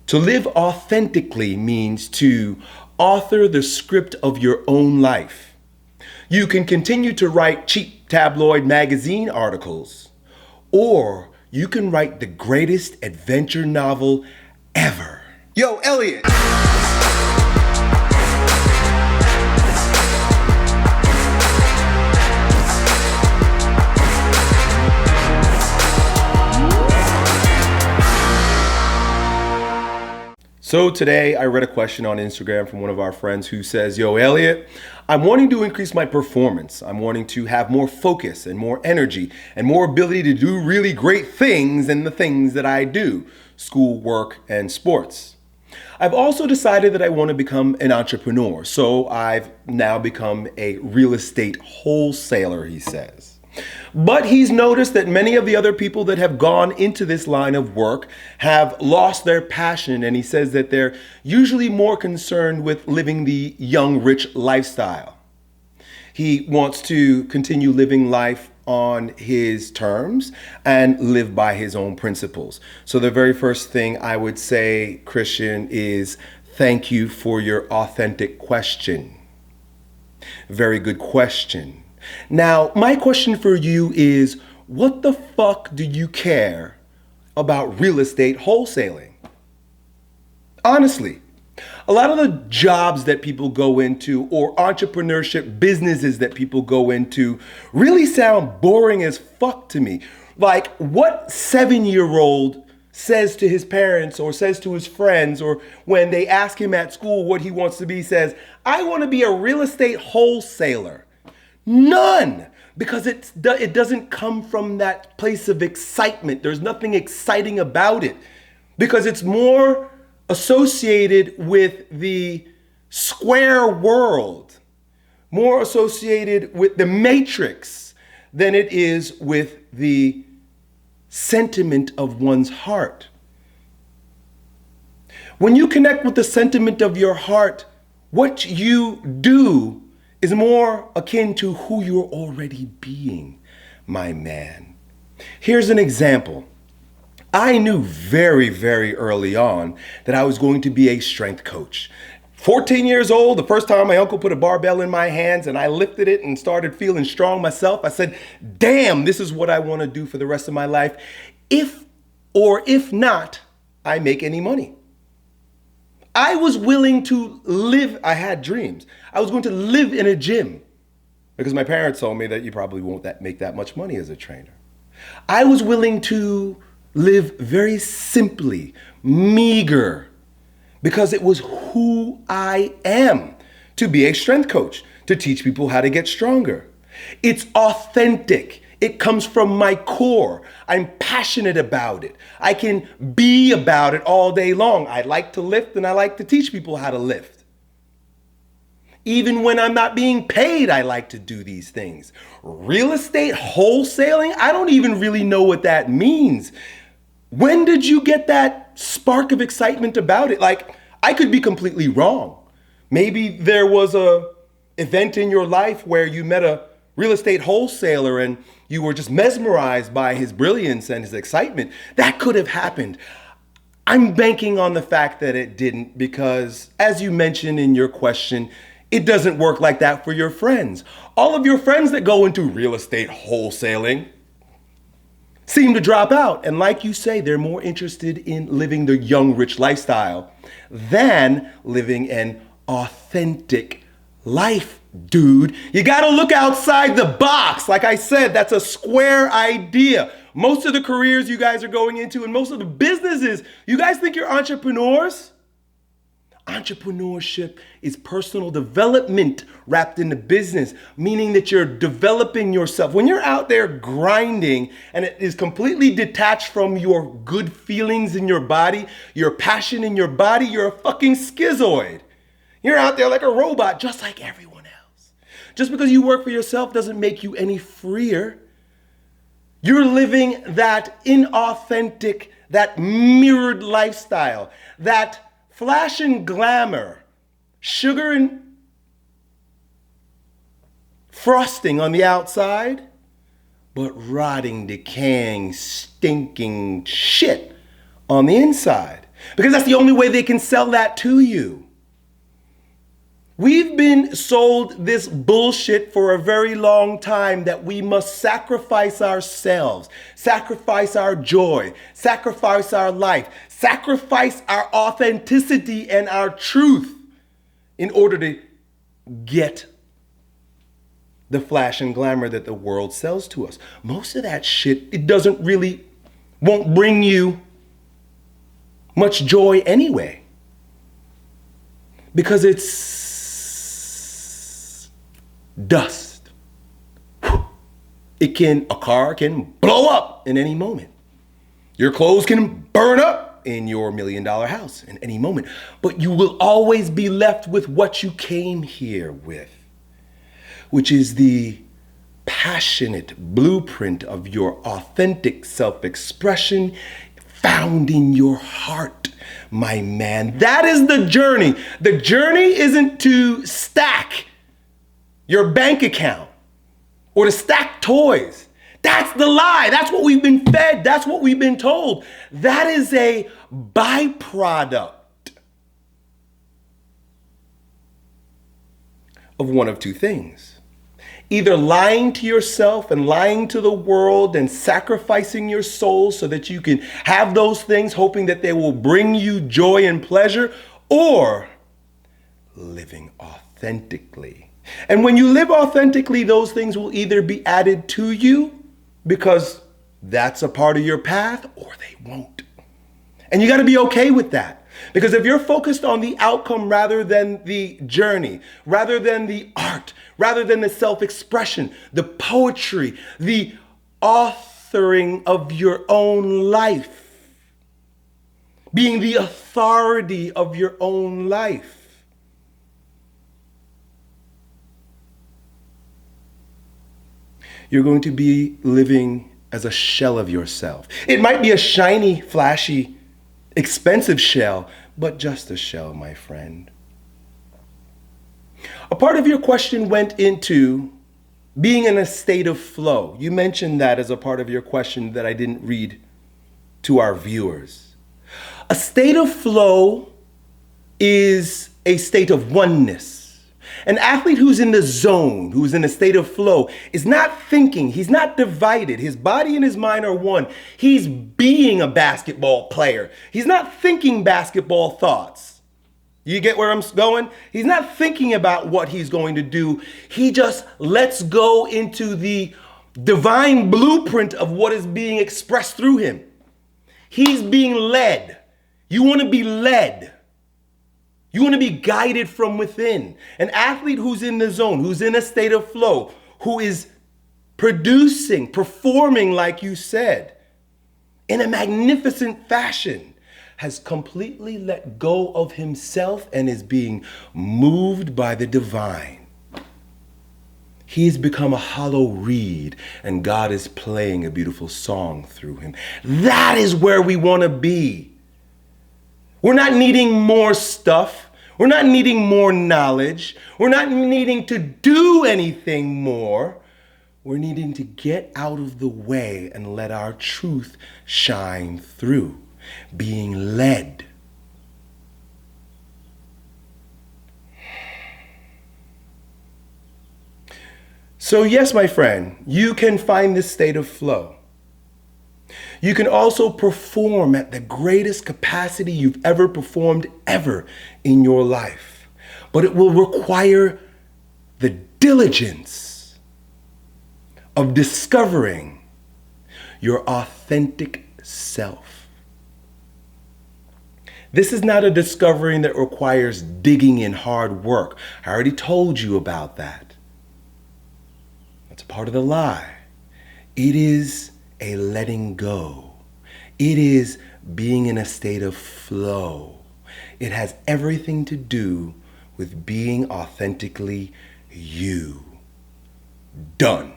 To live authentically means to author the script of your own life. You can continue to write cheap tabloid magazine articles, or you can write the greatest adventure novel ever. Yo, Elliot! So today I read a question on Instagram from one of our friends who says, yo, Elliot, I'm wanting to increase my performance. I'm wanting to have more focus and more energy and more ability to do really great things in the things that I do, school, work, and sports. I've also decided that I want to become an entrepreneur. So I've now become a real estate wholesaler, he says. But he's noticed that many of the other people that have gone into this line of work have lost their passion, and he says that they're usually more concerned with living the young, rich lifestyle. He wants to continue living life on his terms and live by his own principles. So the very first thing I would say, Christian, is thank you for your authentic question. Very good question. Now, my question for you is, what the fuck do you care about real estate wholesaling? Honestly, a lot of the jobs that people go into or entrepreneurship businesses that people go into really sound boring as fuck to me. Like, what 7-year-old says to his parents or says to his friends, or when they ask him at school what he wants to be, says, I want to be a real estate wholesaler. None, because it doesn't come from that place of excitement. There's nothing exciting about it because it's more associated with the square world, more associated with the matrix than it is with the sentiment of one's heart. When you connect with the sentiment of your heart, what you do is more akin to who you're already being, my man. Here's an example. I knew very, very early on that I was going to be a strength coach. 14 years old, the first time my uncle put a barbell in my hands and I lifted it and started feeling strong myself, I said, damn, this is what I want to do for the rest of my life. If not, I make any money. I was willing to live, I had dreams. I was going to live in a gym because my parents told me that you probably won't make that much money as a trainer. I was willing to live very simply, meager, because it was who I am to be a strength coach, to teach people how to get stronger. It's authentic. It comes from my core. I'm passionate about it. I can be about it all day long. I like to lift and I like to teach people how to lift. Even when I'm not being paid, I like to do these things. Real estate wholesaling, I don't even really know what that means. When did you get that spark of excitement about it? Like, I could be completely wrong. Maybe there was a event in your life where you met a real estate wholesaler and you were just mesmerized by his brilliance and his excitement. That could have happened. I'm banking on the fact that it didn't because, as you mentioned in your question, it doesn't work like that for your friends. All of your friends that go into real estate wholesaling seem to drop out. And like you say, they're more interested in living the young, rich lifestyle than living an authentic life, dude. You gotta look outside the box. Like I said, that's a square idea. Most of the careers you guys are going into and most of the businesses, you guys think you're entrepreneurs? Entrepreneurship is personal development wrapped into business, meaning that you're developing yourself. When you're out there grinding and it is completely detached from your good feelings in your body, your passion in your body, you're a fucking schizoid. You're out there like a robot, just like everyone else. Just because you work for yourself doesn't make you any freer. You're living that inauthentic, that mirrored lifestyle, that flash and glamour, sugar and frosting on the outside, but rotting, decaying, stinking shit on the inside. Because that's the only way they can sell that to you. We've been sold this bullshit for a very long time that we must sacrifice ourselves, sacrifice our joy, sacrifice our life, sacrifice our authenticity and our truth in order to get the flash and glamour that the world sells to us. Most of that shit, it won't bring you much joy anyway. Because it's dust. A car can blow up in any moment. Your clothes can burn up in your $1 million house in any moment. But you will always be left with what you came here with, which is the passionate blueprint of your authentic self-expression found in your heart, my man. That is the journey. The journey isn't to stack your bank account or to stack toys. That's the lie. That's what we've been fed. That's what we've been told. That is a byproduct of one of two things. Either lying to yourself and lying to the world and sacrificing your soul so that you can have those things, hoping that they will bring you joy and pleasure, or living authentically. And when you live authentically, those things will either be added to you because that's a part of your path, or they won't. And you got to be okay with that. Because if you're focused on the outcome rather than the journey, rather than the art, rather than the self-expression, the poetry, the authoring of your own life, being the authority of your own life, you're going to be living as a shell of yourself. It might be a shiny, flashy, expensive shell, but just a shell, my friend. A part of your question went into being in a state of flow. You mentioned that as a part of your question that I didn't read to our viewers. A state of flow is a state of oneness. An athlete who's in the zone, who's in a state of flow, is not thinking. He's not divided. His body and his mind are one. He's being a basketball player. He's not thinking basketball thoughts. You get where I'm going? He's not thinking about what he's going to do. He just lets go into the divine blueprint of what is being expressed through him. He's being led. You want to be led. You want to be guided from within. An athlete who's in the zone, who's in a state of flow, who is producing, performing, like you said, in a magnificent fashion, has completely let go of himself and is being moved by the divine. He's become a hollow reed, and God is playing a beautiful song through him. That is where we want to be. We're not needing more stuff. We're not needing more knowledge. We're not needing to do anything more. We're needing to get out of the way and let our truth shine through, being led. So yes, my friend, you can find this state of flow. You can also perform at the greatest capacity you've ever performed ever in your life. But it will require the diligence of discovering your authentic self. This is not a discovering that requires digging in hard work. I already told you about that. That's a part of the lie. It is a letting go. It is being in a state of flow. It has everything to do with being authentically you. Done.